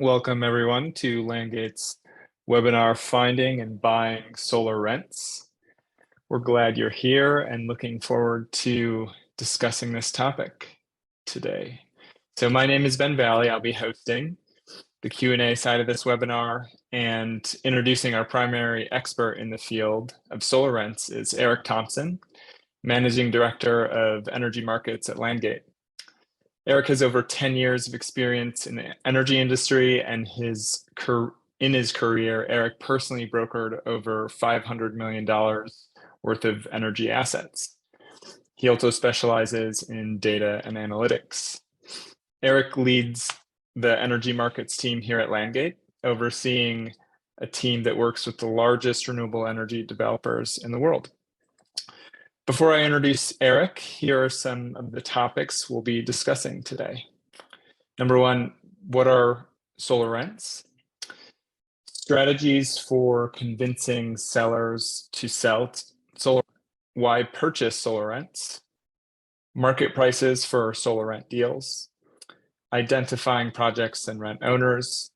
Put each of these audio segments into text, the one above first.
Welcome everyone to Landgate's webinar Finding and Buying Solar Rents. We're glad you're here and looking forward to discussing this topic today. So my name is Ben Valley. I'll be hosting the Q&A side of this webinar, and introducing our primary expert in the field of solar rents is Eric Thompson, Managing Director of Energy Markets at Landgate. Eric has over 10 years of experience in the energy industry, and in his career, Eric personally brokered over $500 million worth of energy assets. He also specializes in data and analytics. Eric leads the energy markets team here at Landgate, overseeing a team that works with the largest renewable energy developers in the world. Before I introduce Eric, here are some of the topics we'll be discussing today. Number one, what are solar rents? Strategies for convincing sellers to sell solar. Why purchase solar rents? Market prices for solar rent deals. Identifying projects and rent owners,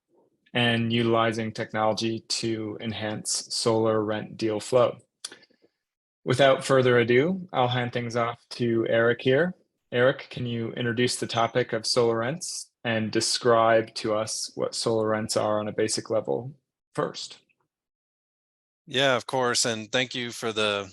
and utilizing technology to enhance solar rent deal flow. Without further ado, I'll hand things off to Eric here. Eric, can you introduce the topic of solar rents and describe to us what solar rents are on a basic level first? Yeah, of course, and thank you for the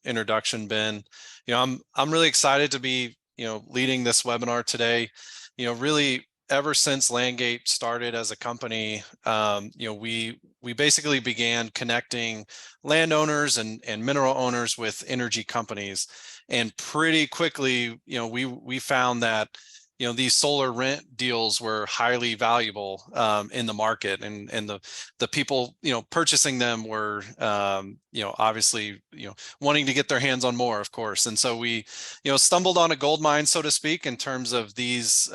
introduction, Ben. I'm really excited to be leading this webinar today. Really ever since Landgate started as a company, we basically began connecting landowners and mineral owners with energy companies, and pretty quickly, we found that these solar rent deals were highly valuable in the market, and the people purchasing them were obviously wanting to get their hands on more, of course. And so we stumbled on a gold mine, so to speak, in terms of these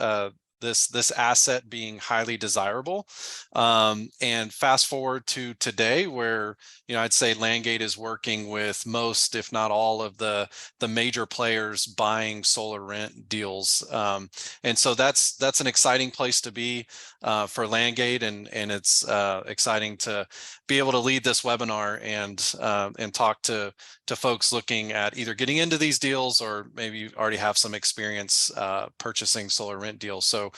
this asset being highly desirable. And fast forward to today, where I'd say Landgate is working with most, if not all, of the major players buying solar rent deals. And so that's an exciting place to be for Landgate, and it's exciting to be able to lead this webinar and talk to folks looking at either getting into these deals, or maybe you already have some experience purchasing solar rent deals. So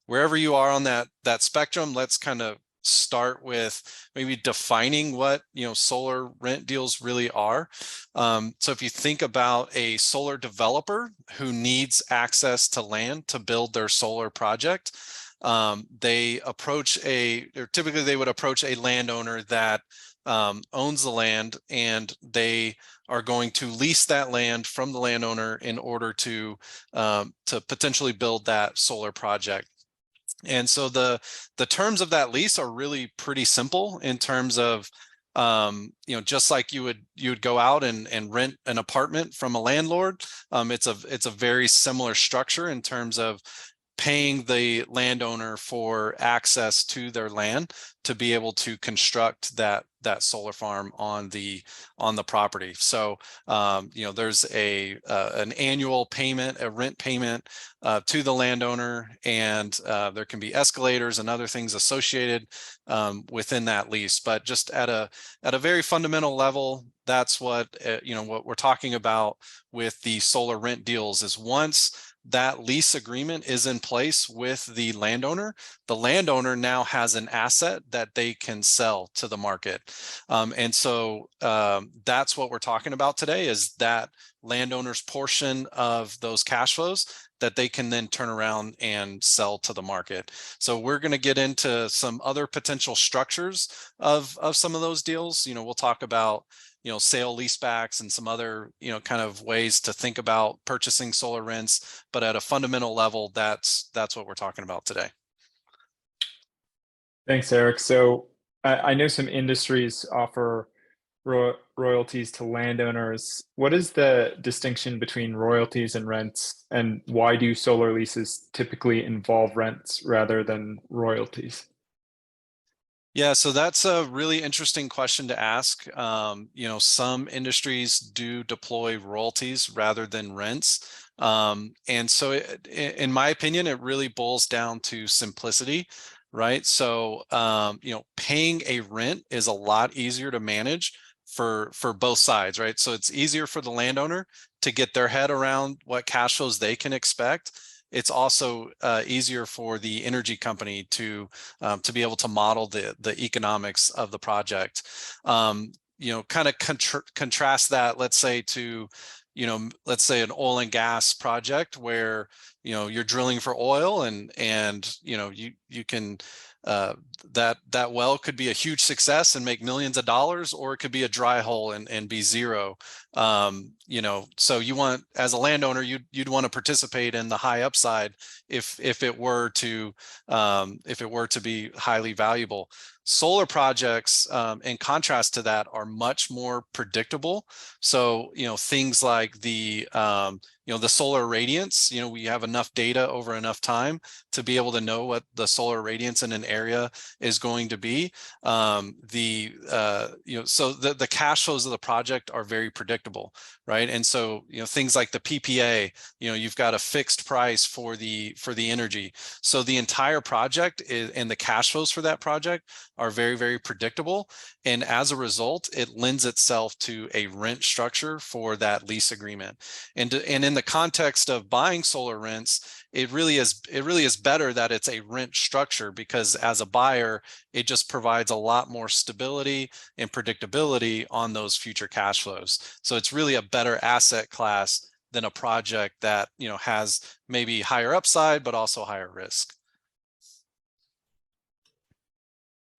wherever you are on that spectrum, let's kind of start with maybe defining what solar rent deals really are. So if you think about a solar developer who needs access to land to build their solar project, typically they would approach a landowner that owns the land, and they are going to lease that land from the landowner in order to potentially build that solar project. And so the terms of that lease are really pretty simple in terms of just like you would go out and rent an apartment from a landlord. It's a very similar structure in terms of paying the landowner for access to their land to be able to construct that solar farm on the property. So there's an annual payment, a rent payment to the landowner, and there can be escalators and other things associated within that lease. But just at a very fundamental level, that's what what we're talking about with the solar rent deals is once that lease agreement is in place with the landowner now has an asset that they can sell to the market. And so that's what we're talking about today, is that landowner's portion of those cash flows that they can then turn around and sell to the market. So we're going to get into some other potential structures of some of those deals. We'll talk about sale leasebacks and some other kind of ways to think about purchasing solar rents, but at a fundamental level, that's what we're talking about today. Thanks, Eric. So I know some industries offer royalties to landowners. What is the distinction between royalties and rents, and why do solar leases typically involve rents rather than royalties? Yeah, so that's a really interesting question to ask. Some industries do deploy royalties rather than rents. And so in my opinion, it really boils down to simplicity. right? So, paying a rent is a lot easier to manage for both sides, right? So it's easier for the landowner to get their head around what cash flows they can expect. It's also easier for the energy company to be able to model the economics of the project. Kind of contrast that, let's say, to let's say an oil and gas project where you're drilling for oil, and you can that well could be a huge success and make millions of dollars, or it could be a dry hole and be zero. So you want, as a landowner, you'd want to participate in the high upside if it were to be highly valuable. Solar projects, in contrast to that, are much more predictable. So things like the solar radiance, we have enough data over enough time to be able to know what the solar radiance in an area is going to be. So the cash flows of the project are very predictable, right? And so things like the PPA, you've got a fixed price for the energy. So the entire project and the cash flows for that project are very, very predictable. And as a result, it lends itself to a rent structure for that lease agreement. And in the context of buying solar rents, it really is better that it's a rent structure, because as a buyer, it just provides a lot more stability and predictability on those future cash flows. So it's really a better asset class than a project that has maybe higher upside but also higher risk.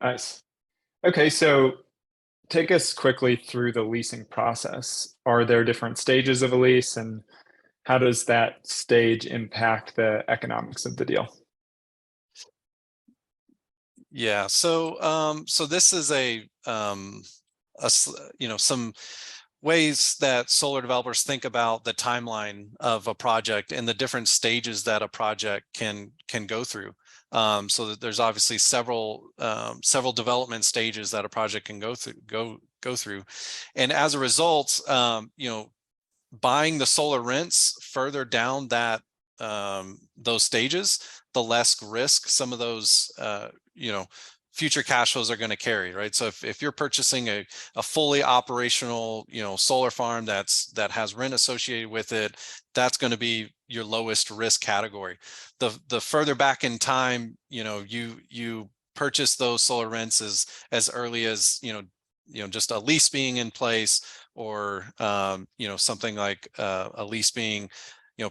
Nice. Okay, so take us quickly through the leasing process. Are there different stages of a lease, and how does that stage impact the economics of the deal? Yeah, so this is some ways that solar developers think about the timeline of a project and the different stages that a project can go through. So that there's obviously several development stages that a project can go through, and as a result, buying the solar rents further down those stages, the less risk some of those future cash flows are going to carry, right? So if you're purchasing a fully operational solar farm that has rent associated with it, that's going to be your lowest risk category. The further back in time you purchase those solar rents as early as just a lease being in place, or something like a lease being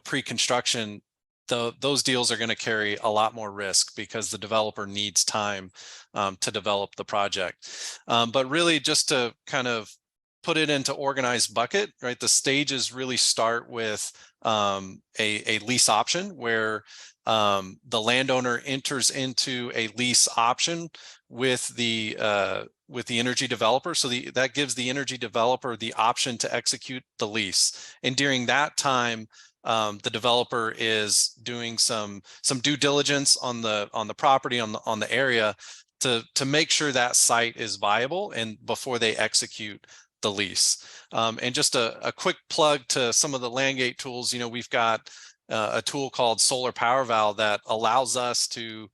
pre-construction, those deals are going to carry a lot more risk because the developer needs time to develop the project. But really, just to kind of put it into organized bucket, right? The stages really start with a lease option where the landowner enters into a lease option with the energy developer. So that gives the energy developer the option to execute the lease. And during that time, the developer is doing some due diligence on the property, on the area, to make sure that site is viable, and before they execute the lease. And just a quick plug to some of the Landgate tools. We've got a tool called Solar Power Valve that allows us to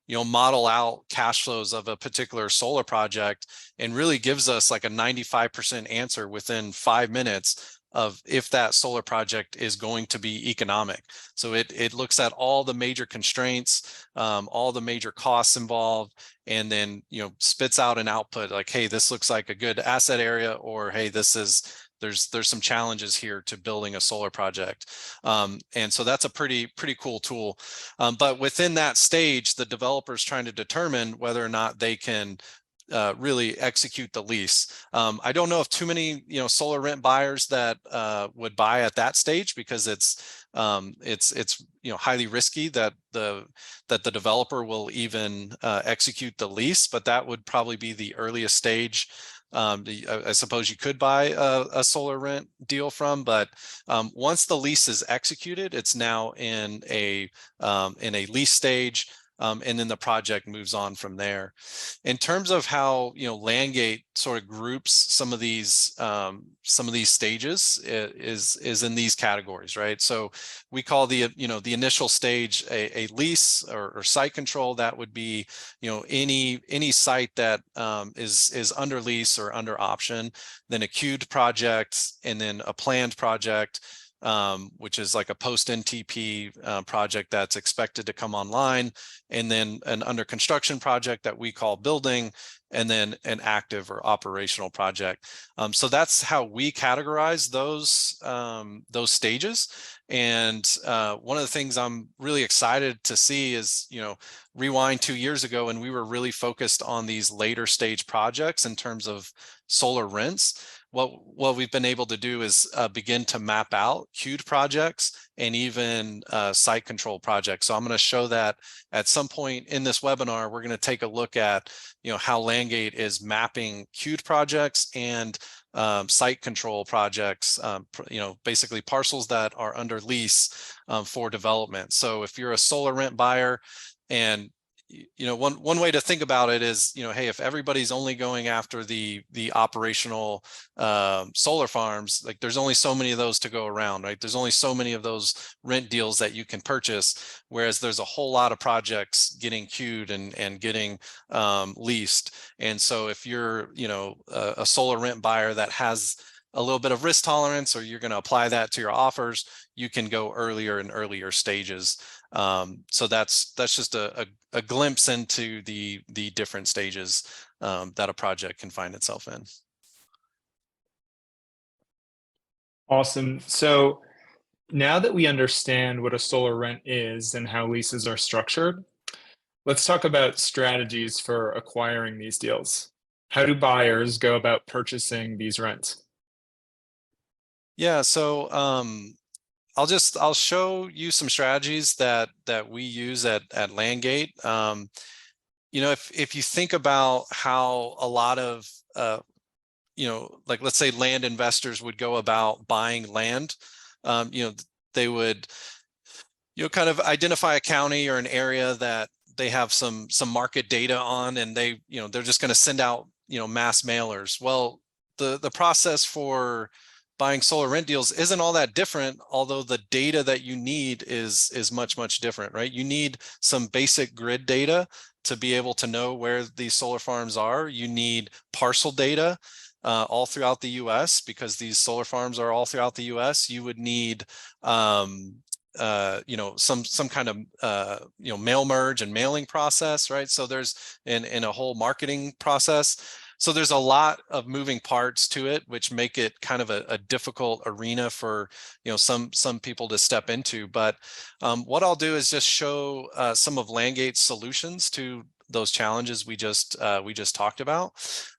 model out cash flows of a particular solar project, and really gives us like a 95% answer within 5 minutes of if that solar project is going to be economic. So it looks at all the major constraints, all the major costs involved, and then spits out an output like, hey, this looks like a good asset area, or hey, there's some challenges here to building a solar project. And so that's a pretty cool tool. But within that stage, the developer is trying to determine whether or not they can really execute the lease. I don't know of too many solar rent buyers that would buy at that stage, because it's highly risky that the developer will even execute the lease. But that would probably be the earliest stage I suppose you could buy a solar rent deal from. But once the lease is executed, it's now in a lease stage. and then the project moves on from there. In terms of how Landgate sort of groups some of these stages is in these categories, right? So we call the initial stage a lease or site control. That would be any site that is under lease or under option, then a queued project, and then a planned project, which is like a post NTP project that's expected to come online, and then an under construction project that we call building, and then an active or operational project. So that's how we categorize those stages. And one of the things I'm really excited to see is, rewind 2 years ago, and we were really focused on these later stage projects in terms of solar rents. What we've been able to do is begin to map out queued projects and even site control projects. So I'm going to show that at some point in this webinar. We're going to take a look at how Landgate is mapping queued projects and site control projects, basically parcels that are under lease for development. So if you're a solar rent buyer, and one way to think about it is, hey, if everybody's only going after the operational solar farms, like there's only so many of those to go around, right? There's only so many of those rent deals that you can purchase, whereas there's a whole lot of projects getting queued and getting leased. And so if you're a solar rent buyer that has a little bit of risk tolerance, or you're going to apply that to your offers, you can go earlier and earlier stages. So that's just a glimpse into the different stages that a project can find itself in. Awesome. So now that we understand what a solar rent is and how leases are structured, let's talk about strategies for acquiring these deals. How do buyers go about purchasing these rents? Yeah, so I'll show you some strategies that we use at Landgate. If you think about how a lot of like let's say land investors would go about buying land, they would kind of identify a county or an area that they have some market data on, and they're just going to send out mass mailers. Well, the process for buying solar rent deals isn't all that different, although the data that you need is much different, right? You need some basic grid data to be able to know where these solar farms are. You need parcel data all throughout the US, because these solar farms are all throughout the US. You would need some kind of mail merge and mailing process, right? So there's in a whole marketing process. So there's a lot of moving parts to it, which make it kind of a difficult arena for some people to step into. But what I'll do is just show some of Landgate's solutions to those challenges we just talked about.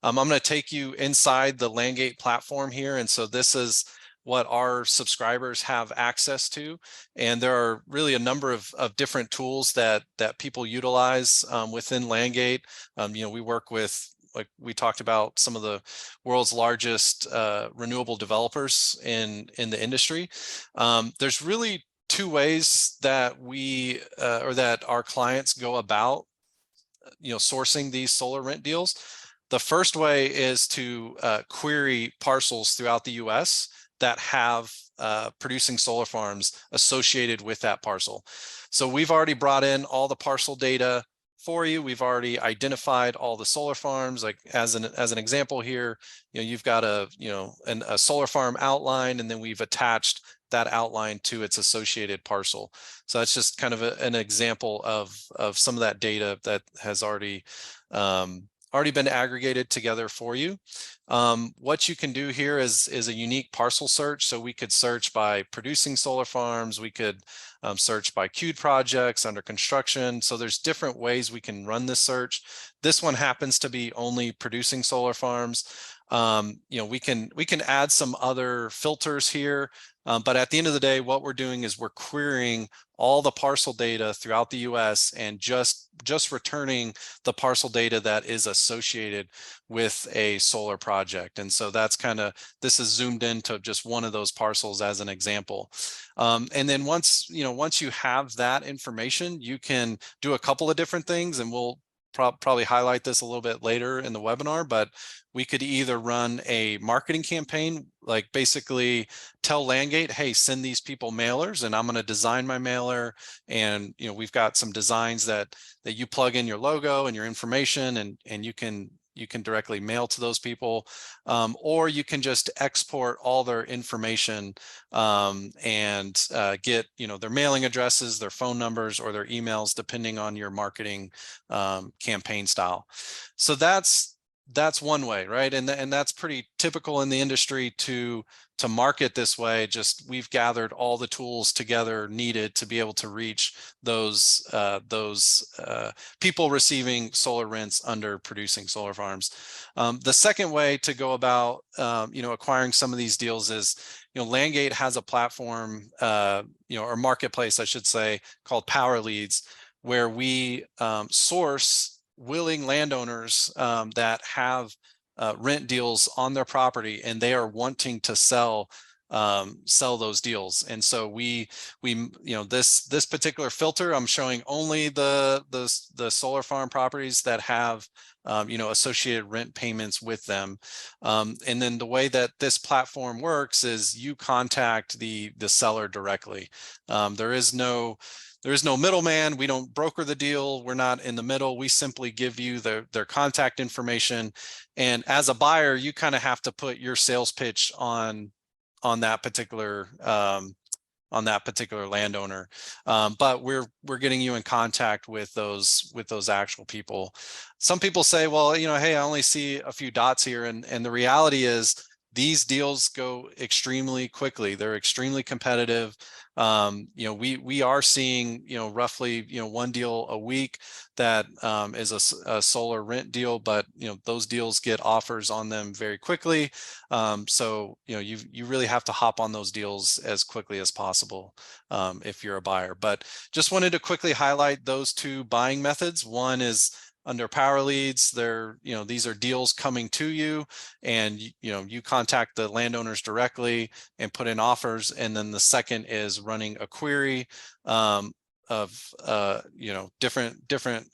I'm going to take you inside the Landgate platform here, and so this is what our subscribers have access to. And there are really a number of different tools that people utilize within Landgate. We work with, like we talked about, some of the world's largest renewable developers in the industry. There's really two ways that we or that our clients go about sourcing these solar rent deals. The first way is to query parcels throughout the US that have producing solar farms associated with that parcel. So we've already brought in all the parcel data for you. We've already identified all the solar farms. Like as an example here, you've got a solar farm outline, and then we've attached that outline to its associated parcel. So that's just kind of an example of some of that data that has already been aggregated together for you. What you can do here is a unique parcel search. So we could search by producing solar farms. We could search by queued projects under construction. So there's different ways we can run this search. This one happens to be only producing solar farms. We can add some other filters here, but at the end of the day, what we're doing is we're querying all the parcel data throughout the US and just returning the parcel data that is associated with a solar project. And so that's this is zoomed into just one of those parcels as an example. And then once you have that information, you can do a couple of different things, and we'll probably highlight this a little bit later in the webinar, but we could either run a marketing campaign, like basically tell Landgate, hey, send these people mailers, and I'm going to design my mailer. And we've got some designs that you plug in your logo and your information, and you can directly mail to those people, or you can just export all their information and get their mailing addresses, their phone numbers, or their emails, depending on your marketing campaign style. So that's one way, right? And that's pretty typical in the industry to market this way. Just we've gathered all the tools together needed to be able to reach those people receiving solar rents under producing solar farms. The second way to go about acquiring some of these deals is Landgate has a platform or marketplace, I should say, called Power Leads, where we source willing landowners that have rent deals on their property, and they are wanting to sell those deals. And so we this particular filter, I'm showing only the solar farm properties that have associated rent payments with them. And then the way that this platform works is you contact the seller directly. There is no middleman. We don't broker the deal. We're not in the middle. We simply give you their contact information. And as a buyer, you kind of have to put your sales pitch on that particular landowner. But we're getting you in contact with those actual people. Some people say, well, hey, I only see a few dots here. And the reality is these deals go extremely quickly. They're extremely competitive. We are seeing, roughly, one deal a week that is a solar rent deal, but, those deals get offers on them very quickly. So, you really have to hop on those deals as quickly as possible if you're a buyer. But just wanted to quickly highlight those two buying methods. One is under Power Leads. These are deals coming to you, and you contact the landowners directly and put in offers. And then the second is running a query of different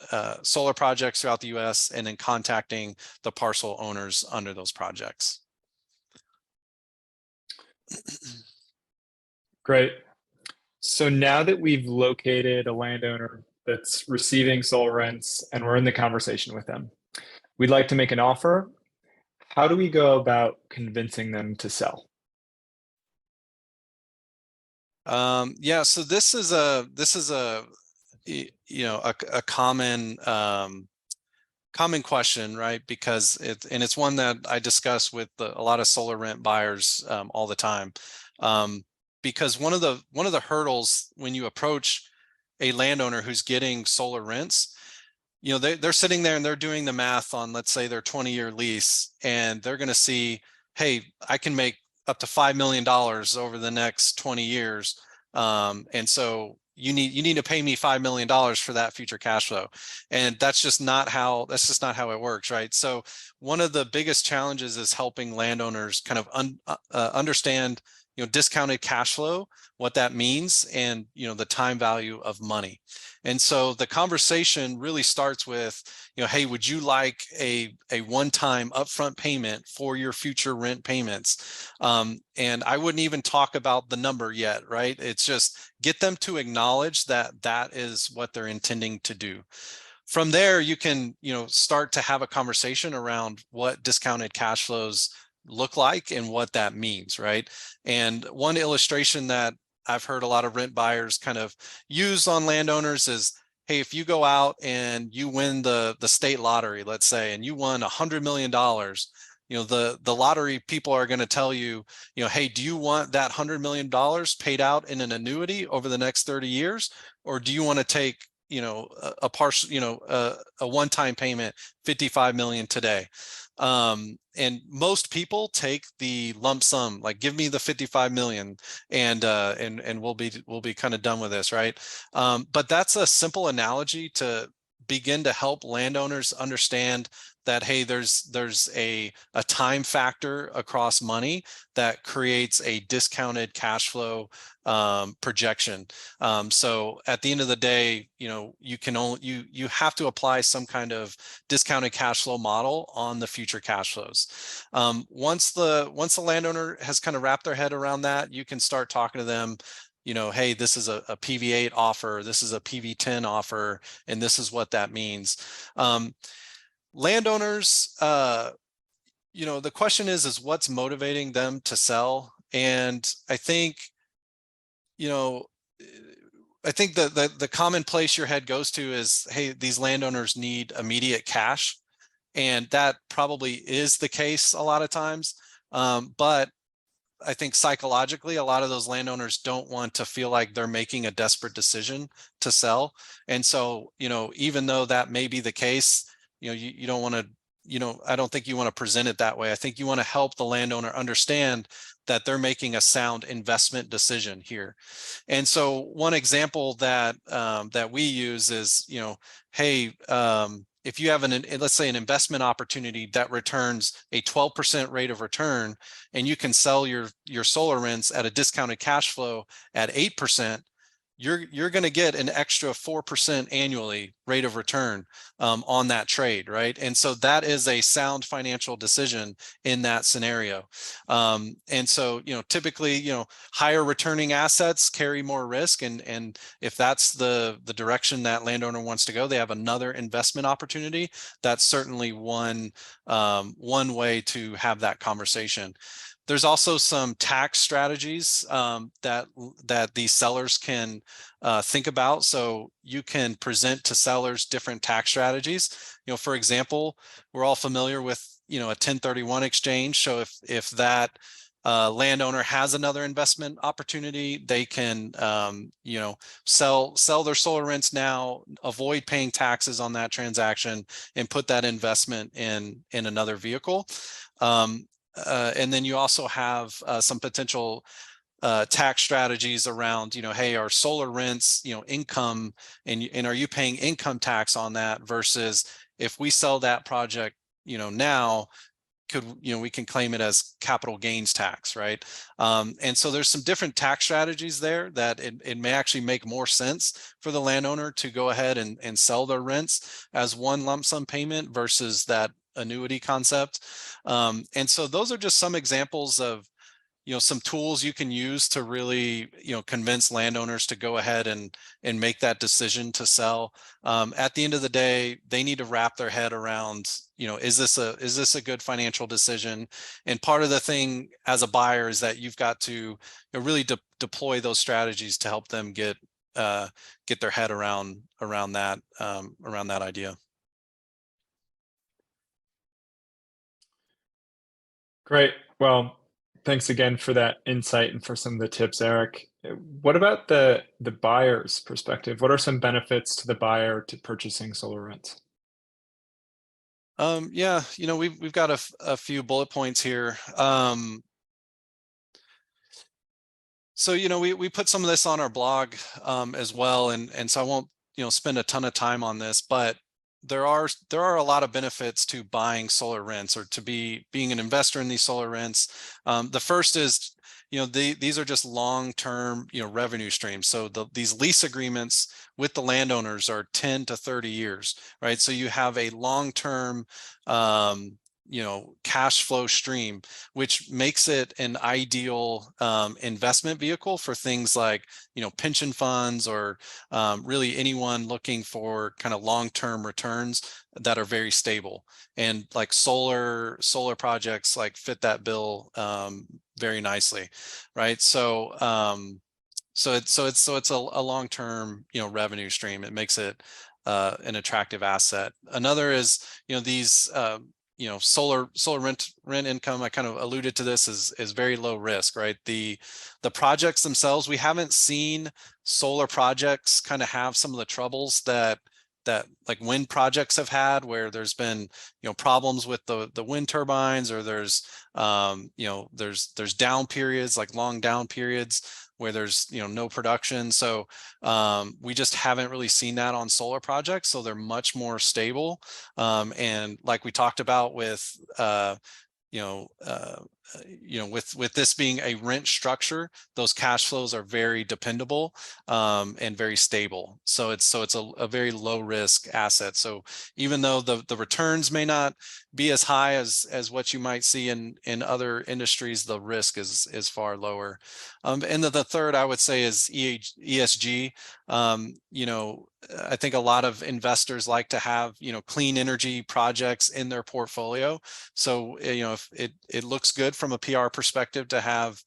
solar projects throughout the US, and then contacting the parcel owners under those projects. Great. So now that we've located a landowner that's receiving solar rents and we're in the conversation with them, we'd like to make an offer. How do we go about convincing them to sell? Yeah, so this is a common question, right? Because it's one that I discuss with a lot of solar rent buyers all the time. Because one of the hurdles when you approach a landowner who's getting solar rents, they're sitting there and they're doing the math on, let's say, their 20-year lease, and they're going to see, hey, I can make up to $5 million over the next 20 years. And so you need to pay me $5 million for that future cash flow. And that's just not how it works, right? So one of the biggest challenges is helping landowners kind of understand discounted cash flow, what that means, and the time value of money. And so the conversation really starts with, hey, would you like a one-time upfront payment for your future rent payments? And I wouldn't even talk about the number yet, right? It's just get them to acknowledge that that is what they're intending to do. From there, you can start to have a conversation around what discounted cash flows look like and what that means, right? And one illustration that I've heard a lot of rent buyers kind of use on landowners is, hey, if you go out and you win the state lottery, let's say, and you won $100 million, the lottery people are going to tell you, hey, do you want that $100 million paid out in an annuity over the next 30 years? Or do you want to take a partial, a one-time payment, 55 million today. And most people take the lump sum, like give me the 55 million and we'll be kind of done with this, right? But that's a simple analogy to begin to help landowners understand that, hey, there's a time factor across money that creates a discounted cash flow projection. So at the end of the day, you can only you have to apply some kind of discounted cash flow model on the future cash flows. Once the landowner has kind of wrapped their head around that, you can start talking to them. Hey, this is a PV8 offer, this is a PV10 offer, and this is what that means. Landowners, the question is what's motivating them to sell? And I think, the common place your head goes to is, hey, these landowners need immediate cash. And that probably is the case a lot of times. But I think psychologically, a lot of those landowners don't want to feel like they're making a desperate decision to sell. And so, even though that may be the case, you don't want to, I don't think you want to present it that way. I think you want to help the landowner understand that they're making a sound investment decision here. And so one example that that we use is, hey, if you have let's say an investment opportunity that returns a 12% rate of return, and you can sell your solar rents at a discounted cash flow at 8%, you're going to get an extra 4% annually rate of return on that trade, right? And so that is a sound financial decision in that scenario. And so, typically, higher returning assets carry more risk, and if that's the direction that landowner wants to go, they have another investment opportunity. That's certainly one way to have that conversation. There's also some tax strategies that these sellers can think about. So you can present to sellers different tax strategies. For example, we're all familiar with a 1031 exchange. So if that landowner has another investment opportunity, they can sell their solar rents now, avoid paying taxes on that transaction, and put that investment in another vehicle. And then you also have some potential tax strategies around, hey, are solar rents, income, and are you paying income tax on that, versus if we sell that project, now, we can claim it as capital gains tax, right? And so there's some different tax strategies there that it may actually make more sense for the landowner to go ahead and sell their rents as one lump sum payment versus that annuity concept. And so those are just some examples of some tools you can use to really convince landowners to go ahead and make that decision to sell. At the end of the day, they need to wrap their head around, is this a good financial decision? And part of the thing as a buyer is that you've got to really deploy those strategies to help them get their head around that idea. Great. Well, thanks again for that insight and for some of the tips, Eric. What about the buyer's perspective? What are some benefits to the buyer to purchasing solar rents? Yeah, we've got a few bullet points here. So, we put some of this on our blog as well, and so I won't spend a ton of time on this, but there are a lot of benefits to buying solar rents, or to being an investor in these solar rents. The first is, these are just long-term revenue streams. So these lease agreements with the landowners are 10 to 30 years, right? So you have a long-term cash flow stream, which makes it an ideal investment vehicle for things like pension funds, or really anyone looking for kind of long-term returns that are very stable. And like solar projects like fit that bill very nicely, right? So it's a long-term revenue stream. It makes it an attractive asset. Another is these solar rent income, I kind of alluded to this, is very low risk, right? The projects themselves, we haven't seen solar projects kind of have some of the troubles that like wind projects have had, where there's been problems with the wind turbines, or there's there's down periods, like long down periods where there's no production. So we just haven't really seen that on solar projects, so they're much more stable. And like we talked about with with this being a rent structure, those cash flows are very dependable and very stable. So it's a very low risk asset. So even though the returns may not be as high as what you might see in other industries, the risk is far lower. And the third I would say is ESG. I think a lot of investors like to have clean energy projects in their portfolio. So if it looks good from a PR perspective to have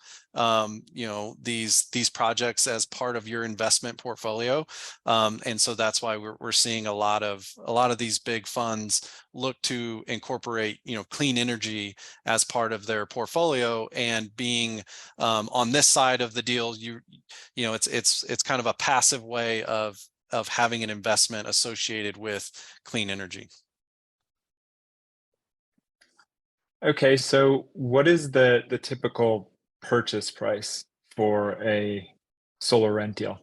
these projects as part of your investment portfolio, and so that's why we're seeing a lot of these big funds look to incorporate clean energy as part of their portfolio. And being on this side of the deal, it's kind of a passive way of having an investment associated with clean energy. Okay, so what is the typical purchase price for a solar rent deal?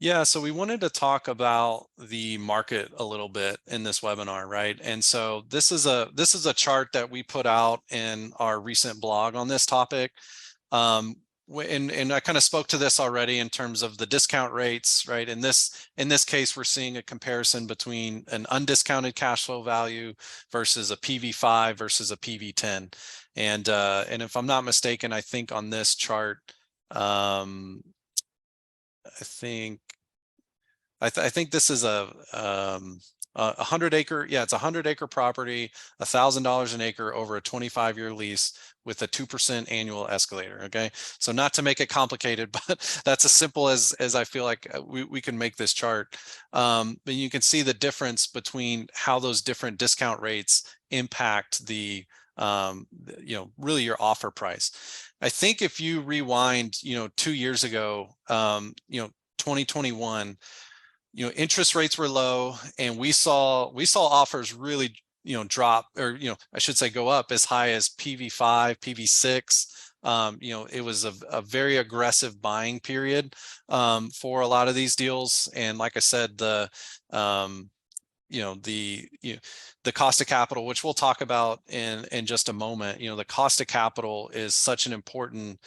Yeah, so we wanted to talk about the market a little bit in this webinar, right? And so this is a chart that we put out in our recent blog on this topic. And I kind of spoke to this already in terms of the discount rates, right? In this case, we're seeing a comparison between an undiscounted cash flow value versus a PV5 versus a PV10. And if I'm not mistaken, I think on this chart, I think this is a 100-acre. Yeah, it's a 100-acre property, $1,000 an acre over a 25-year lease with a 2% annual escalator. Okay, so not to make it complicated, but that's as simple as I feel like we can make this chart. But you can see the difference between how those different discount rates impact the really your offer price. I think if you rewind 2 years ago, 2021, interest rates were low, and we saw offers really drop, or I should say go up as high as PV5, PV6. It was a very aggressive buying period for a lot of these deals. And like I said, the cost of capital, which we'll talk about in just a moment, the cost of capital is such an important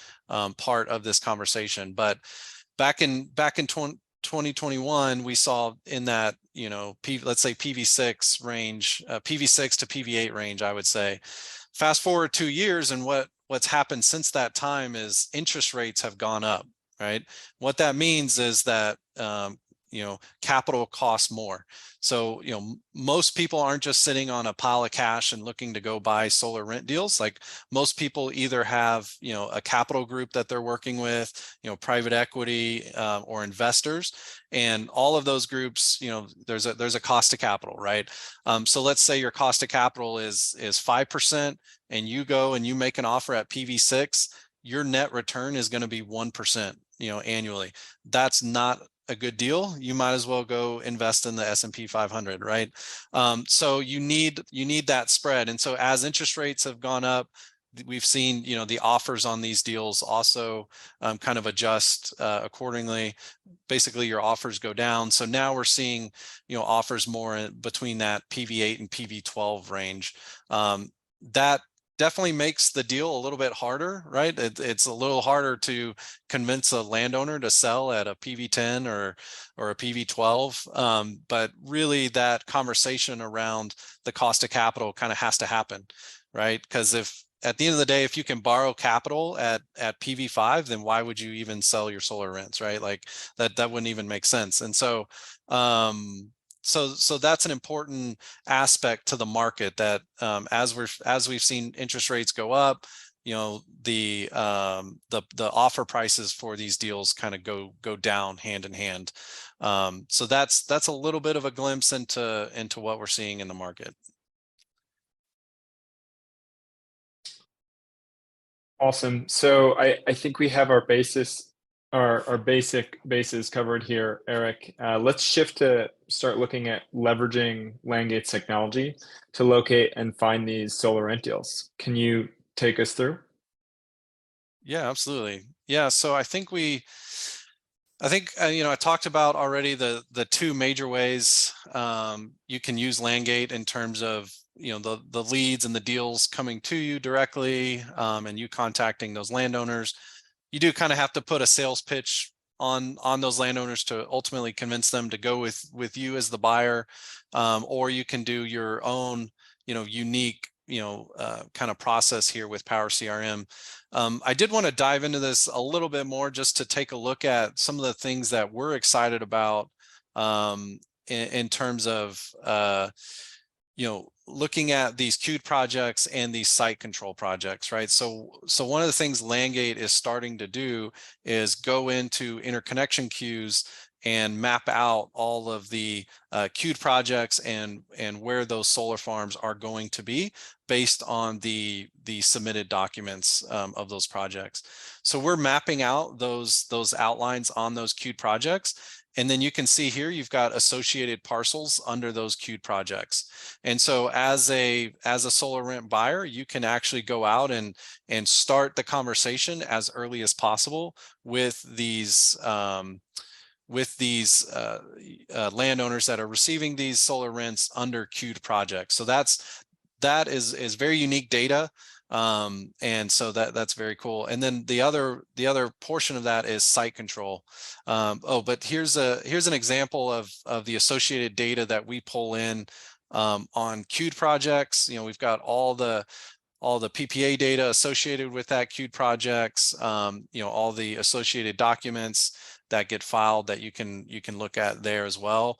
part of this conversation. But back in 2021, we saw in that let's say PV6 range, PV6 to PV8 range, I would say. Fast forward 2 years, and what's happened since that time is interest rates have gone up, right? What that means is that capital costs more. So most people aren't just sitting on a pile of cash and looking to go buy solar rent deals. Like, most people either have a capital group that they're working with, private equity or investors, and all of those groups, there's a cost of capital, right? So let's say your cost of capital is 5%, and you go and you make an offer at PV6, your net return is going to be 1% annually. That's not a good deal. You might as well go invest in the S&P 500, right? So you need that spread. And so as interest rates have gone up, we've seen the offers on these deals also kind of adjust accordingly. Basically, your offers go down. So now we're seeing offers more between that PV8 and PV12 range. That definitely makes the deal a little bit harder, right? It's a little harder to convince a landowner to sell at a PV10 or a PV12. But really, that conversation around the cost of capital kind of has to happen, right? Because if at the end of the day, if you can borrow capital at PV5, then why would you even sell your solar rents, right? Like that wouldn't even make sense. And so so that's an important aspect to the market, that as we've seen interest rates go up, the offer prices for these deals kind of go down hand in hand. So that's a little bit of a glimpse into what we're seeing in the market. Awesome. So I think we have our our basic bases covered here, Eric. Let's shift to start looking at leveraging Langate's technology to locate and find these solar rent deals. Can you take us through? Yeah, absolutely. Yeah, so I think I talked about already the two major ways you can use Landgate in terms of the leads and the deals coming to you directly, and you contacting those landowners. You do kind of have to put a sales pitch on those landowners to ultimately convince them to go with you as the buyer, or you can do your own unique kind of process here with Power CRM. I did want to dive into this a little bit more just to take a look at some of the things that we're excited about in terms of looking at these queued projects and these site control projects, right? So one of the things Landgate is starting to do is go into interconnection queues and map out all of the queued projects and where those solar farms are going to be based on the submitted documents of those projects. So we're mapping out those outlines on those queued projects. And then you can see here, you've got associated parcels under those queued projects. And so as a solar rent buyer, you can actually go out and start the conversation as early as possible with these landowners that are receiving these solar rents under queued projects. So that is very unique data. And so that's very cool. And then the other portion of that is site control. But here's an example of the associated data that we pull in on queued projects. We've got all the PPA data associated with that queued projects, all the associated documents that get filed that you can look at there as well.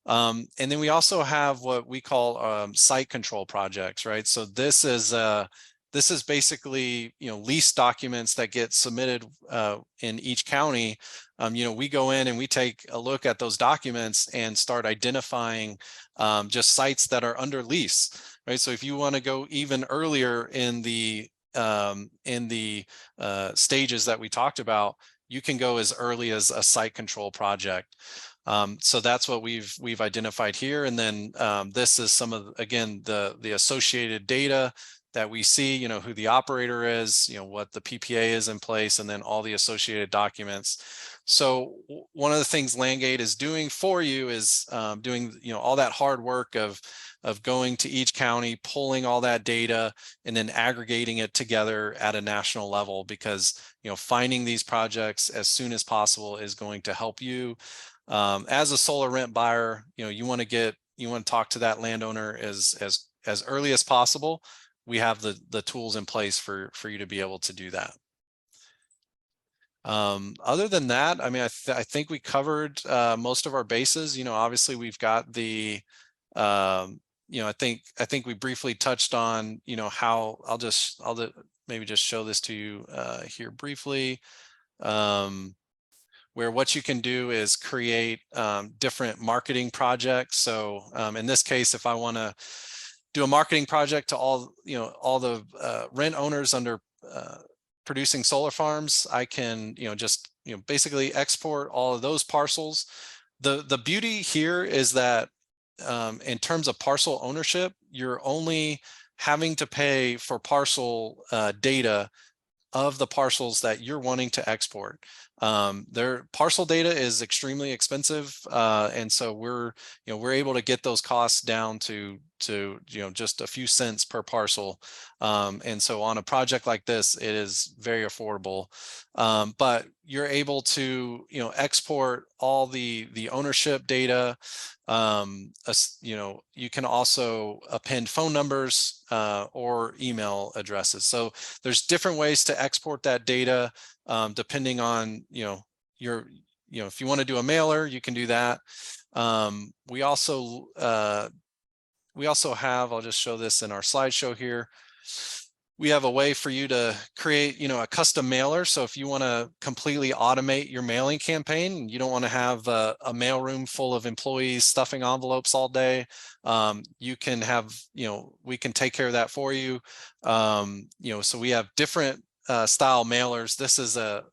And then we also have what we call site control projects, right? So this is basically lease documents that get submitted in each county. We go in and we take a look at those documents and start identifying just sites that are under lease, right? So if you want to go even earlier in the stages that we talked about, you can go as early as a site control project. So that's what we've identified here. And then this is some of, again, the associated data that we see, who the operator is, what the PPA is in place, and then all the associated documents. So one of the things Landgate is doing for you is doing, all that hard work of going to each county, pulling all that data, and then aggregating it together at a national level, because, finding these projects as soon as possible is going to help you. As a solar rent buyer, you want to talk to that landowner as early as possible. We have the tools in place for you to be able to do that. Other than that, I mean, I think we covered most of our bases. Obviously we've got the I think we briefly touched on how I'll maybe just show this to you here briefly, where what you can do is create different marketing projects. So in this case, if I want to do a marketing project to all the rent owners under producing solar farms, I can just basically export all of those parcels. The beauty here is that in terms of parcel ownership, you're only having to pay for parcel data of the parcels that you're wanting to export. Their parcel data is extremely expensive, and so we're able to get those costs down to just a few cents per parcel. And so on a project like this, it is very affordable. But you're able to export all the ownership data. You can also append phone numbers or email addresses. So there's different ways to export that data depending on if you want to do a mailer, you can do that. We also have, I'll just show this in our slideshow here. We have a way for you to create, a custom mailer. So if you want to completely automate your mailing campaign, you don't want to have a mailroom full of employees stuffing envelopes all day, you can have, we can take care of that for you. So we have different style mailers, this is a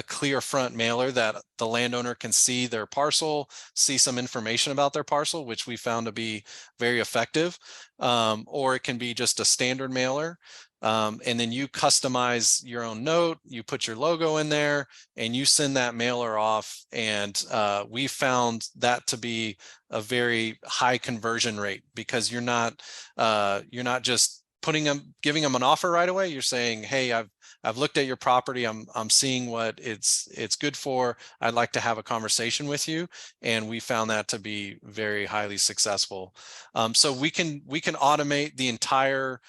clear front mailer that the landowner can see their parcel, see some information about their parcel, which we found to be very effective. Or it can be just a standard mailer. And then you customize your own note, you put your logo in there, and you send that mailer off. And we found that to be a very high conversion rate, because you're not just giving them an offer right away. You're saying, hey, I've looked at your property. I'm seeing what it's good for. I'd like to have a conversation with you. And we found that to be very highly successful. So we can automate the entire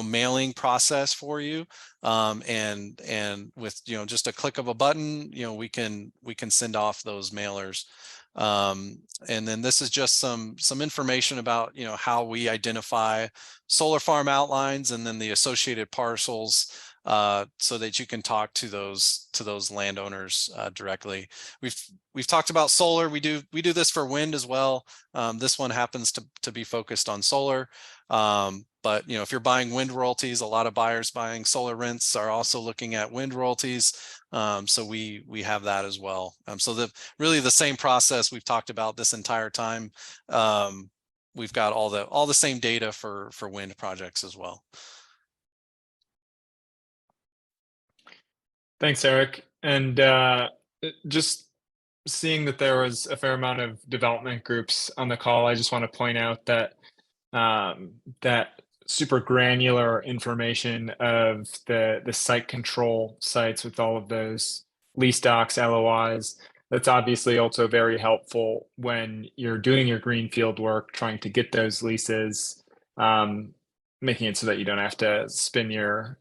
mailing process for you. And with just a click of a button, we can send off those mailers. And then this is just some information about how we identify solar farm outlines and then the associated parcels, so that you can talk to those landowners directly. We've talked about solar. We do this for wind as well. This one happens to be focused on solar. But if you're buying wind royalties, a lot of buyers buying solar rents are also looking at wind royalties. So we have that as well. So really the same process we've talked about this entire time. We've got all the same data for wind projects as well. Thanks, Eric. And just seeing that there was a fair amount of development groups on the call, I just want to point out that that super granular information of the site control sites with all of those lease docs, LOIs, that's obviously also very helpful when you're doing your greenfield work, trying to get those leases, making it so that you don't have to spin your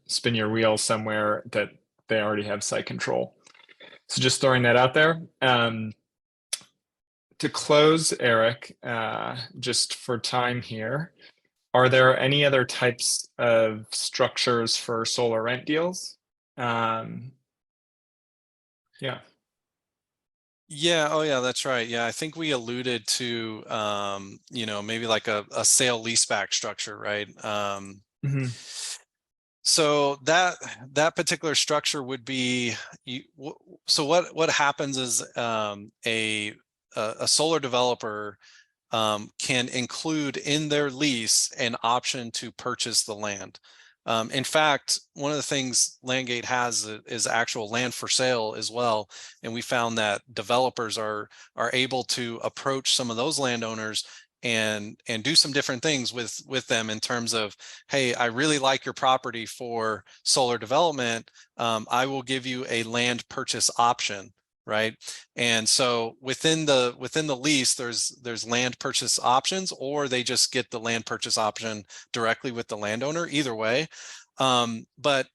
wheels somewhere that they already have site control. So just throwing that out there. To close, Eric, just for time here, are there any other types of structures for solar rent deals? Yeah. Yeah. Oh, yeah, that's right. Yeah, I think we alluded to, maybe like a sale leaseback structure, right? Mhm. So that particular structure would be, so what happens is a solar developer can include in their lease an option to purchase the land. In fact, one of the things Landgate has is actual land for sale as well. And we found that developers are able to approach some of those landowners and do some different things with them in terms of, hey, I really like your property for solar development. I will give you a land purchase option. Right. And so within the lease, there's land purchase options, or they just get the land purchase option directly with the landowner, either way. But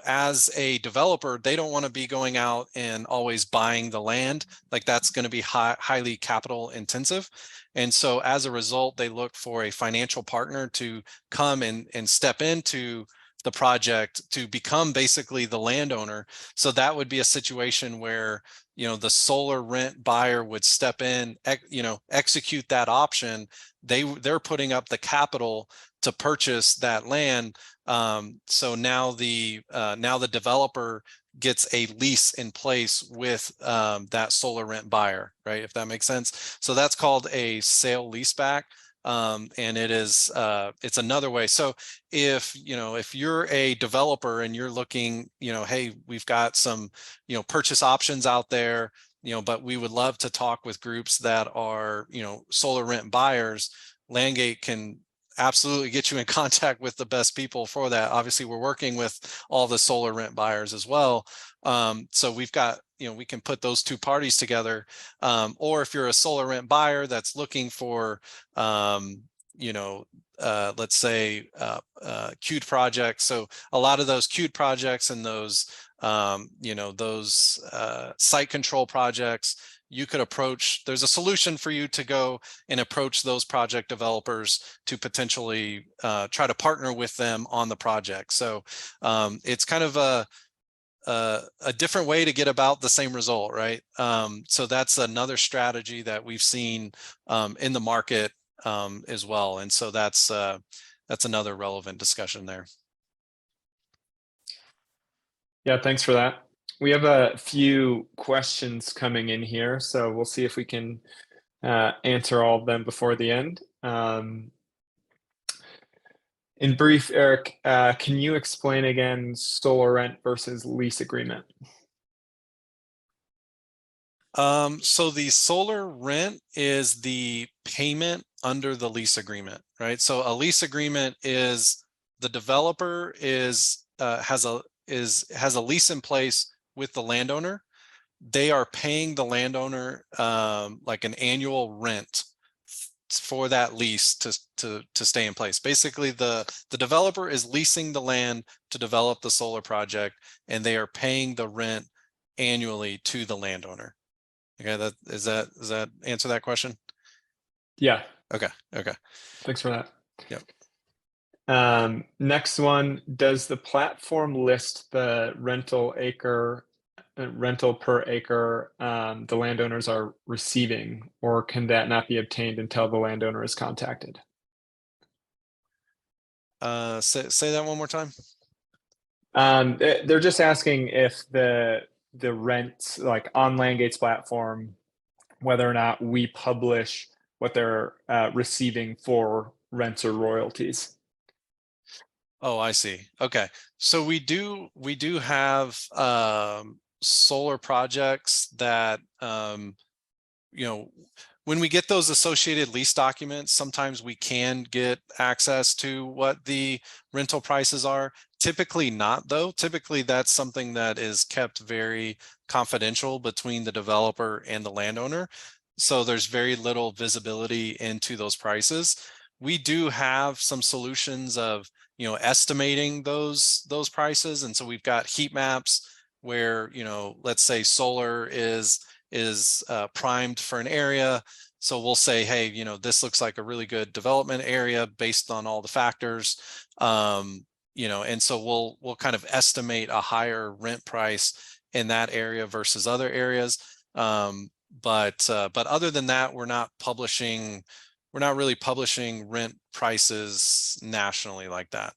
as a developer, they don't want to be going out and always buying the land. Like, that's going to be highly capital intensive. And so as a result, they look for a financial partner to come and step into the project to become basically the landowner. So that would be a situation where the solar rent buyer would step in, execute that option. They're putting up the capital to purchase that land. So now the developer gets a lease in place with that solar rent buyer, right? If that makes sense. So that's called a sale leaseback. And it's another way. So if you're a developer and you're looking, hey, we've got some, purchase options out there, but we would love to talk with groups that are, solar rent buyers, Landgate can absolutely get you in contact with the best people for that. Obviously, we're working with all the solar rent buyers as well. So we've got, we can put those two parties together. Or if you're a solar rent buyer that's looking for, let's say queued projects. So a lot of those queued projects and those, those site control projects, you could approach, there's a solution for you to go and approach those project developers to potentially try to partner with them on the project. So it's kind of a different way to get about the same result, right? So that's another strategy that we've seen in the market as well. And so that's another relevant discussion there. Yeah, thanks for that. We have a few questions coming in here, so we'll see if we can answer all of them before the end. In brief, Eric, can you explain again solar rent versus lease agreement? So the solar rent is the payment under the lease agreement, right? So a lease agreement is the developer has a lease in place with the landowner. They are paying the landowner like an annual rent for that lease to stay in place. Basically, the developer is leasing the land to develop the solar project, and they are paying the rent annually to the landowner. Okay, does that answer that question? Yeah, Okay. thanks for that. Yep. Next one, does the platform list the rental per acre the landowners are receiving, or can that not be obtained until the landowner is contacted? Say that one more time. They're just asking if the rent, like on Landgate's platform, whether or not we publish what they're receiving for rents or royalties. Oh, I see. Okay. So we do have solar projects that when we get those associated lease documents, sometimes we can get access to what the rental prices are. Typically not, though. Typically that's something that is kept very confidential between the developer and the landowner. So there's very little visibility into those prices. We do have some solutions of estimating those prices, and so we've got heat maps where let's say solar is primed for an area. So we'll say, hey, this looks like a really good development area based on all the factors. And so we'll kind of estimate a higher rent price in that area versus other areas. But other than that, we're not really publishing rent prices nationally like that.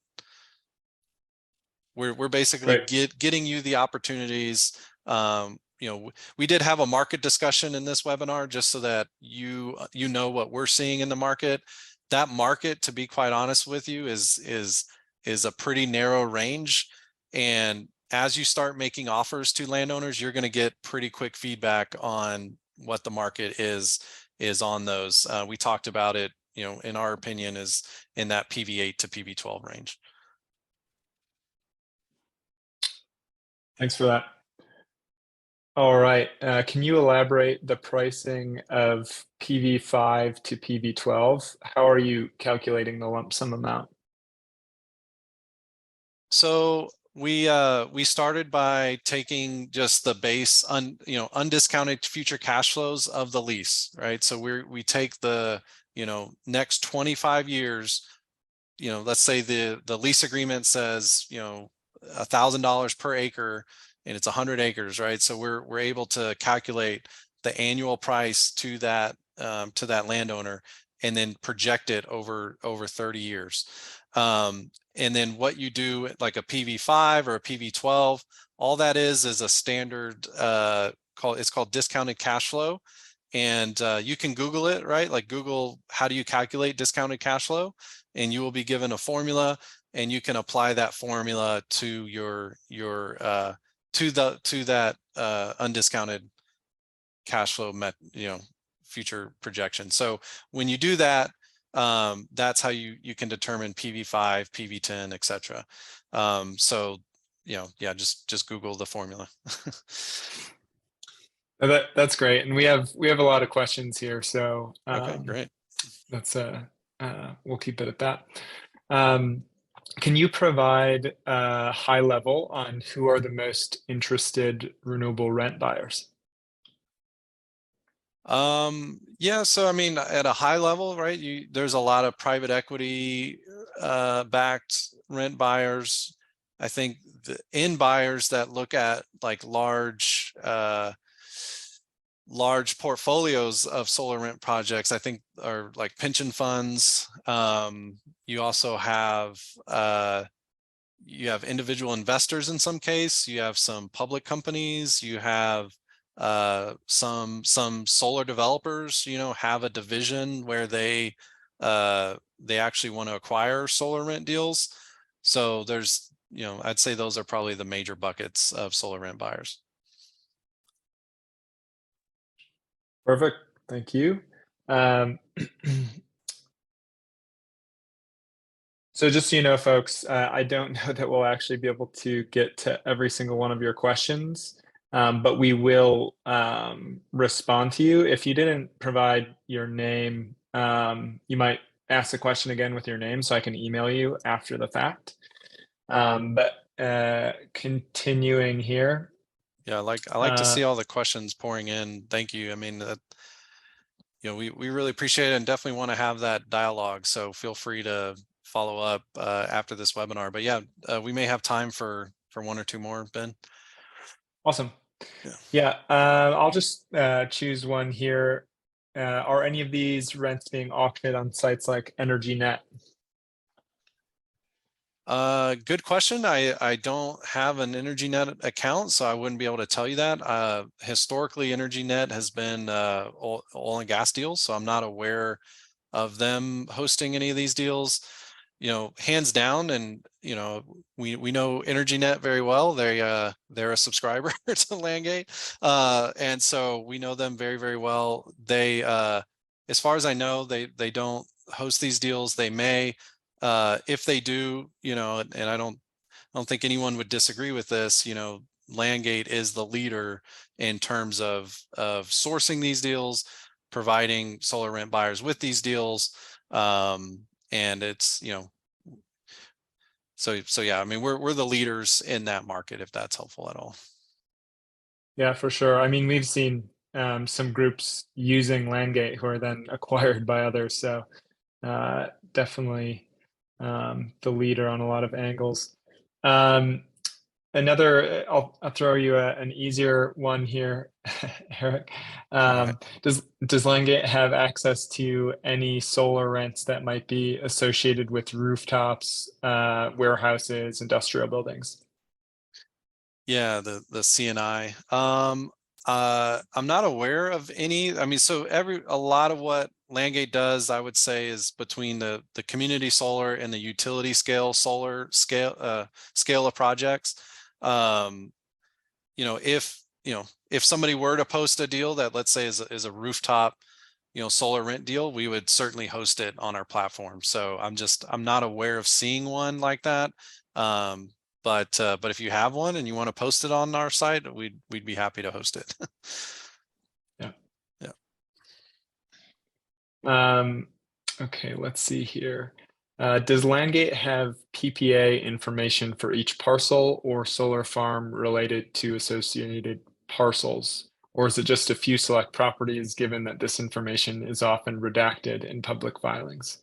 We're basically Great. getting you the opportunities. We did have a market discussion in this webinar just so that you know what we're seeing in the market. That market, to be quite honest with you, is a pretty narrow range. And as you start making offers to landowners, you're going to get pretty quick feedback on what the market is on those. We talked about it, in our opinion, is in that PV8 to PV12 range. Thanks for that. All right. Can you elaborate the pricing of PV5 to PV12? How are you calculating the lump sum amount? So we started by taking just the base undiscounted future cash flows of the lease, right? So we take the next 25 years. Let's say the lease agreement says $1,000 per acre, and it's 100 acres, right? So we're able to calculate the annual price to that landowner, and then project it over 30 years. And then what you do, like a PV5 or a PV12, all that is a standard it's called discounted cash flow. And you can Google it, right? Like Google, how do you calculate discounted cash flow? And you will be given a formula, and you can apply that formula to that undiscounted cash flow future projection. So when you do that, that's how you can determine PV5, PV10, etc. So yeah, just Google the formula. That's great, and we have a lot of questions here, so Okay, great. that's we'll keep it at that. Can you provide a high level on who are the most interested renewable rent buyers? Yeah, so I mean, at a high level, right, there's a lot of private equity backed rent buyers. I think the end buyers that look at like large portfolios of solar rent projects, I think, are like pension funds. You also have you have individual investors in some case, you have some public companies, you have some solar developers, have a division where they actually want to acquire solar rent deals. So there's, I'd say those are probably the major buckets of solar rent buyers. Perfect. Thank you. So just so you know, folks, I don't know that we'll actually be able to get to every single one of your questions, but we will respond to you. If you didn't provide your name, you might ask the question again with your name so I can email you after the fact. But continuing here. Yeah, I like to see all the questions pouring in. Thank you. I mean, we really appreciate it and definitely want to have that dialogue. So feel free to follow up after this webinar. But yeah, we may have time for one or two more, Ben. Awesome. Yeah. Yeah, I'll just choose one here. Are any of these rents being auctioned on sites like EnergyNet? Good question. I don't have an EnergyNet account, so I wouldn't be able to tell you that. Historically, EnergyNet has been oil and gas deals, so I'm not aware of them hosting any of these deals. Hands down, and we know EnergyNet very well. They're a subscriber to Landgate, and so we know them very, very well. They, as far as I know, they don't host these deals. They may, if they do, and I don't think anyone would disagree with this. Landgate is the leader in terms of sourcing these deals, providing solar rent buyers with these deals. And it's, so yeah, I mean, we're the leaders in that market, if that's helpful at all. Yeah, for sure. I mean, we've seen some groups using Landgate who are then acquired by others. So definitely the leader on a lot of angles. I'll throw you an easier one here, Eric. All right. Does Landgate have access to any solar rents that might be associated with rooftops, warehouses, industrial buildings? Yeah, the CNI. I'm not aware of any. I mean, so a lot of what Landgate does, I would say, is between the community solar and the utility scale solar scale of projects. If somebody were to post a deal that, let's say, is a rooftop, solar rent deal, we would certainly host it on our platform. So I'm not aware of seeing one like that. But if you have one and you want to post it on our site, we'd be happy to host it. Yeah. Yeah. Okay, let's see here. Does Landgate have PPA information for each parcel or solar farm related to associated parcels? Or is it just a few select properties, given that this information is often redacted in public filings?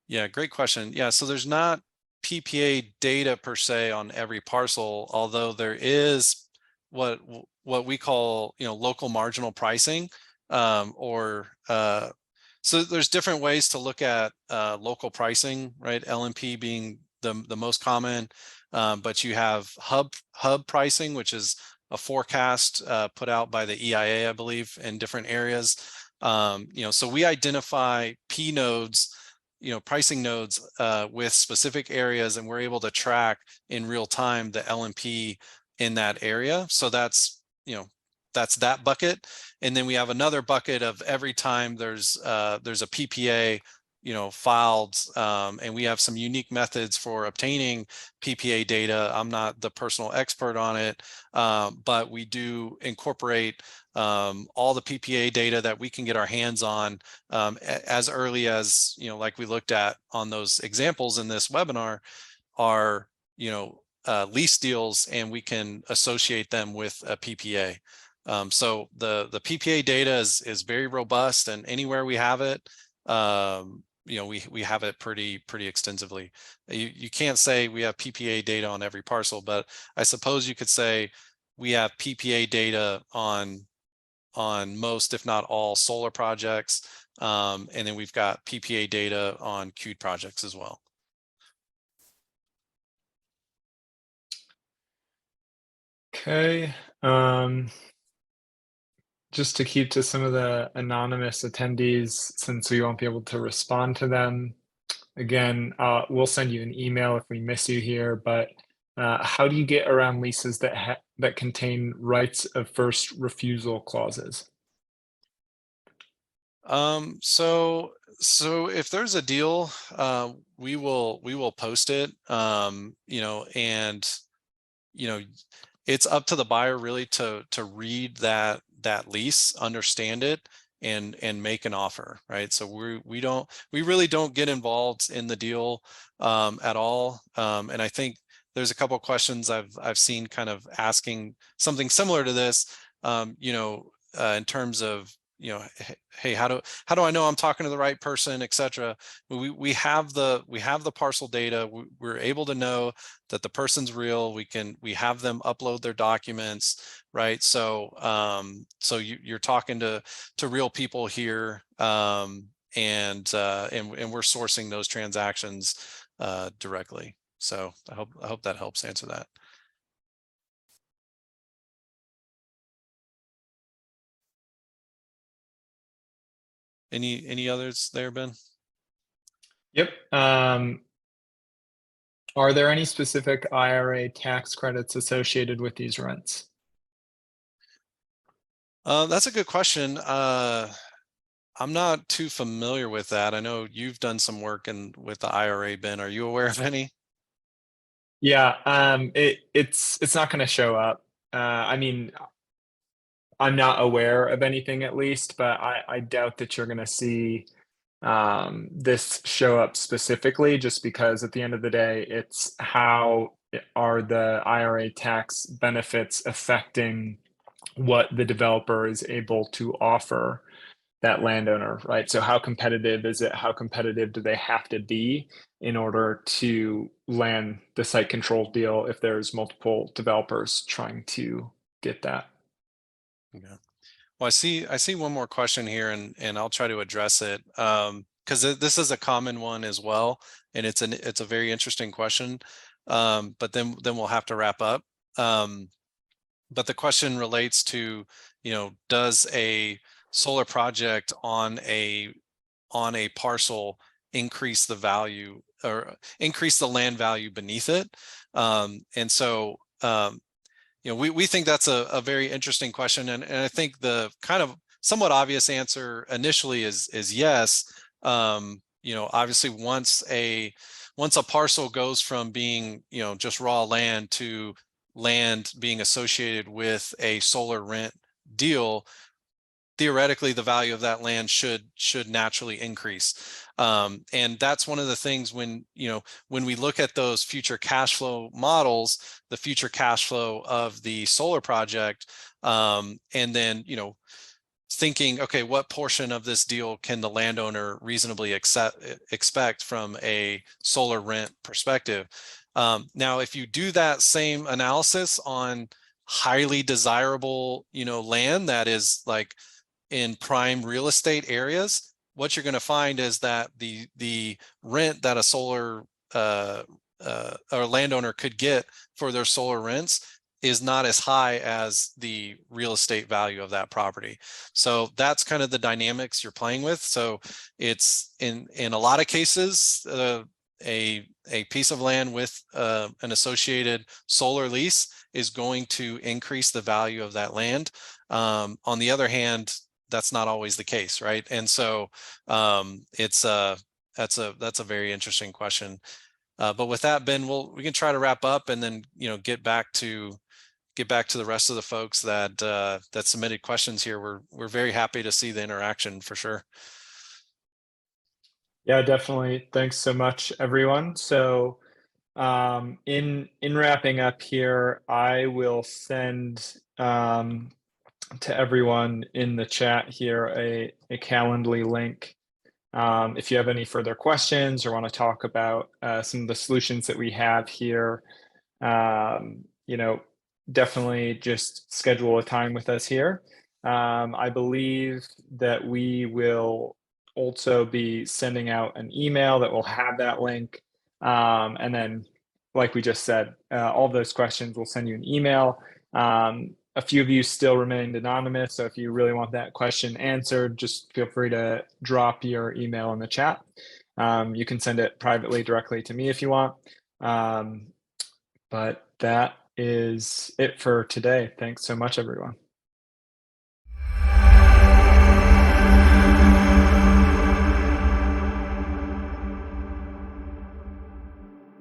Yeah, great question. Yeah, so there's not PPA data per se on every parcel, although there is what we call, local marginal pricing, so there's different ways to look at local pricing, right? LMP being the most common, but you have hub pricing, which is a forecast put out by the EIA, I believe, in different areas. So we identify P nodes, pricing nodes with specific areas, and we're able to track in real time the LMP in that area. So that's that bucket. And then we have another bucket of every time there's a PPA filed, and we have some unique methods for obtaining PPA data. I'm not the personal expert on it, but we do incorporate all the PPA data that we can get our hands on as early as, like we looked at on those examples in this webinar, are lease deals, and we can associate them with a PPA. So the PPA data is very robust, and anywhere we have it, we have it pretty extensively. You can't say we have PPA data on every parcel, but I suppose you could say we have PPA data on most, if not all, solar projects, and then we've got PPA data on queued projects as well. Okay. Just to keep to some of the anonymous attendees, since we won't be able to respond to them, again, we'll send you an email if we miss you here, but how do you get around leases that contain rights of first refusal clauses? So if there's a deal, we will post it, and you know, it's up to the buyer really to read that lease, understand it, and make an offer, right? So we really don't get involved in the deal at all. And I think there's a couple of questions I've seen kind of asking something similar to this, in terms of, hey, how do I know I'm talking to the right person, etc. We have the parcel data. We're able to know that the person's real. We have them upload their documents, right? So you're talking to real people here, and we're sourcing those transactions directly. So I hope that helps answer that. Any others there, Ben? Yep. Are there any specific IRA tax credits associated with these rents? That's a good question. I'm not too familiar with that. I know you've done some work with the IRA, Ben. Are you aware of any? Yeah, it's not going to show up. I mean, I'm not aware of anything at least, but I doubt that you're going to see this show up specifically, just because at the end of the day, it's how are the IRA tax benefits affecting what the developer is able to offer that landowner, right? So how competitive is it? How competitive do they have to be in order to land the site control deal if there's multiple developers trying to get that? Yeah. Well, I see one more question here, and I'll try to address it, because this is a common one as well, and it's a very interesting question. But then we'll have to wrap up. But the question relates to, does a solar project on a parcel increase the value or increase the land value beneath it? And so we think that's a very interesting question, and I think the kind of somewhat obvious answer initially is yes. Obviously once a parcel goes from being just raw land to land being associated with a solar rent deal, theoretically the value of that land should naturally increase. And that's one of the things when we look at those future cash flow models, the future cash flow of the solar project, and then thinking, okay, what portion of this deal can the landowner reasonably expect from a solar rent perspective? Now, if you do that same analysis on highly desirable land that is like in prime real estate areas, what you're going to find is that the rent that a solar or landowner could get for their solar rents is not as high as the real estate value of that property. So that's kind of the dynamics you're playing with. So it's in a lot of cases, a piece of land with an associated solar lease is going to increase the value of that land. On the other hand, that's not always the case, right? And so that's a very interesting question. But with that, Ben, we can try to wrap up and then get back to the rest of the folks that submitted questions here. We're very happy to see the interaction for sure. Yeah, definitely. Thanks so much, everyone. So, in wrapping up here, I will send to everyone in the chat here a Calendly link. If you have any further questions or want to talk about some of the solutions that we have here, definitely just schedule a time with us here. I believe that we will also be sending out an email that will have that link. And then, like we just said, all those questions, we'll send you an email. A few of you still remained anonymous, so if you really want that question answered, just feel free to drop your email in the chat. You can send it privately directly to me if you want. But that is it for today. Thanks so much, everyone.